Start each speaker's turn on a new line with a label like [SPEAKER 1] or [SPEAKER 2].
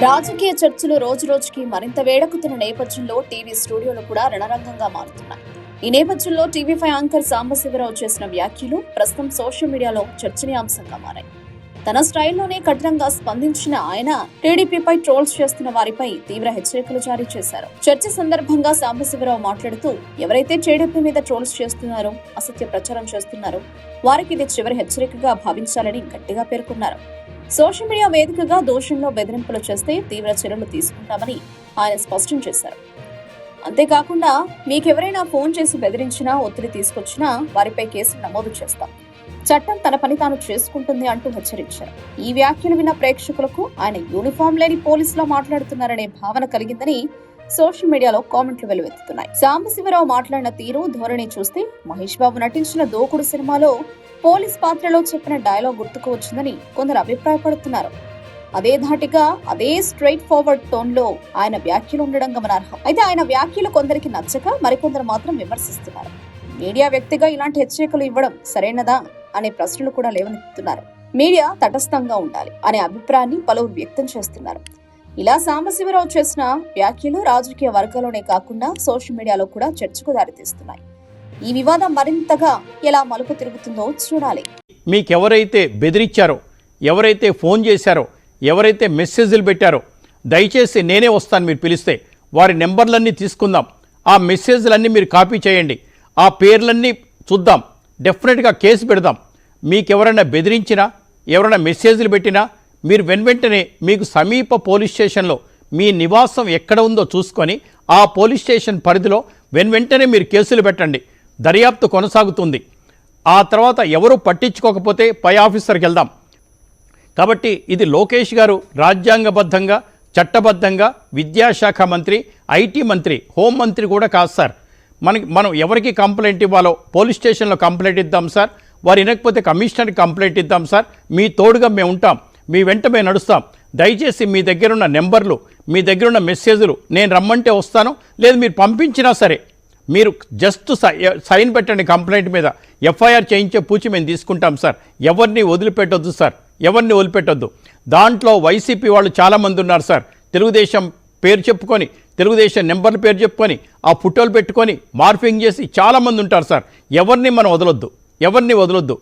[SPEAKER 1] రాజకీయ చర్చలు రోజురోజుకి మరింత వేడెక్కుతున్న నేపథ్యంలో టీవీ స్టూడియోలు కూడా రణరంగంగా మారుతున్నాయి. ఈ నేపథ్యంలో టీవీ5 యాంకర్ సాంబశివరావు చేసిన వ్యాఖ్యలు ప్రస్తుతం సోషల్ మీడియాలో చర్చనీయాంశంగా మారాయి. తన స్టైల్లోనే కఠినంగా స్పందించిన ఆయన టీడీపీపై ట్రోల్స్ చేస్తున్న వారిపై తీవ్ర హెచ్చరికలు జారీ చేశారు. చర్చ సందర్భంగా సాంబశివరావు మాట్లాడుతూ, ఎవరైతే టీడీపీ మీద ట్రోల్స్ చేస్తున్నారో, అసత్య ప్రచారం చేస్తున్నారో వారికి ఇది చివరి హెచ్చరికగా భావించాలని గట్టిగా పేర్కొన్నారు. సోషల్ మీడియా వేదికగా దోషంలో బెదిరింపులు చేస్తే తీవ్ర చర్యలు తీసుకుంటామని ఆయన స్పష్టం చేశారు. అంతేకాకుండా మీకెవరైనా ఫోన్ చేసి బెదిరించినా, ఒత్తిడి తీసుకొచ్చినా వారిపై కేసులు నమోదు చేస్తాం, చట్టం తన పని తాను చేసుకుంటుంది అంటూ హెచ్చరించారు. ఈ వ్యాఖ్యలు విన్న ప్రేక్షకులకు ఆయన యూనిఫామ్ లేని పోలీసులా మాట్లాడుతున్నారనే భావన కలిగిందని సోషల్ మీడియాలో కామెంట్లు వెలువెత్తుతున్నాయి. సాంబశివరావు మాట్లాడిన తీరు, ధోరణి చూస్తే మహేష్ బాబు నటించిన దూకుడు సినిమాలో పోలీస్ పాత్రలో చెప్పిన డైలాగ్ గుర్తుకు వచ్చిందని కొందరు అభిప్రాయపడుతున్నారు. అదే ధాటిగా, అదే స్ట్రైట్ ఫార్వర్డ్ టోన్ లో ఆయన వ్యాఖ్యలు ఉండడం గమనార్హం. అయితే ఆయన వ్యాఖ్యలు కొందరికి నచ్చక మరికొందరు మాత్రం విమర్శిస్తున్నారు. మీడియా వ్యక్తిగా ఇలాంటి హెచ్చరికలు ఇవ్వడం సరైనదా అనే ప్రశ్నలు కూడా లేవనెత్తుతున్నారు. మీడియా తటస్థంగా ఉండాలి అనే అభిప్రాయాన్ని పలువురు వ్యక్తం చేస్తున్నారు. ఇలా సాంబశివరావు చేసిన వ్యాఖ్యలు రాజకీయ వర్గాల్లోనే కాకుండా సోషల్ మీడియాలో కూడా చర్చకు దారితీస్తున్నాయి. ఈ వివాదం మరింతగా ఎలా మలుపు తిరుగుతుందో చూడాలి.
[SPEAKER 2] మీకెవరైతే బెదిరించారో, ఎవరైతే ఫోన్ చేశారో, ఎవరైతే మెసేజ్లు పెట్టారో, దయచేసి నేనే వస్తాను, మీరు పిలిస్తే వారి నెంబర్లన్నీ తీసుకుందాం, ఆ మెసేజ్లన్నీ మీరు కాపీ చేయండి, ఆ పేర్లన్నీ చూద్దాం, డెఫినెట్గా కేసు పెడదాం. మీకెవరైనా బెదిరించినా, ఎవరైనా మెసేజ్లు పెట్టినా మీరు వెంటనే మీకు సమీప పోలీస్ స్టేషన్లో మీ నివాసం ఎక్కడ ఉందో చూసుకొని ఆ పోలీస్ స్టేషన్ పరిధిలో వెంటనే మీరు కేసులు పెట్టండి. దర్యాప్తు కొనసాగుతుంది. ఆ తర్వాత ఎవరు పట్టించుకోకపోతే పై ఆఫీసర్కి వెళ్దాం. కాబట్టి ఇది లోకేష్ గారు రాజ్యాంగబద్ధంగా, చట్టబద్ధంగా విద్యాశాఖ మంత్రి, ఐటీ మంత్రి, హోంమంత్రి కూడా కాదు సార్. మనం ఎవరికి కంప్లైంట్ ఇవ్వాలో పోలీస్ స్టేషన్లో కంప్లైంట్ ఇద్దాం సార్, వారు వినకపోతే కమిషనర్కి కంప్లైంట్ ఇద్దాం సార్, మీ తోడుగా మేము ఉంటాం, మీ వెంట మేము నడుస్తాం. దయచేసి మీ దగ్గరున్న నెంబర్లు, మీ దగ్గరున్న మెసేజ్లు నేను రమ్మంటే వస్తాను, లేదు మీరు పంపించినా సరే మీరు జస్ట్ సైన్ పెట్టండి కంప్లైంట్ మీద, ఎఫ్ఐఆర్ చేయించే పూచి మేము తీసుకుంటాం సార్. ఎవరిని వదిలిపెట్టొద్దు సార్, ఎవరిని వదిలిపెట్టొద్దు. దాంట్లో వైసీపీ వాళ్ళు చాలామంది ఉన్నారు సార్. తెలుగుదేశం పేరు చెప్పుకొని, తెలుగుదేశం నెంబర్ల పేరు చెప్పుకొని, ఆ ఫోటోలు పెట్టుకొని మార్ఫింగ్ చేసి చాలామంది ఉంటారు సార్. ఎవరిని మనం వదలొద్దు, ఎవరిని వదలొద్దు.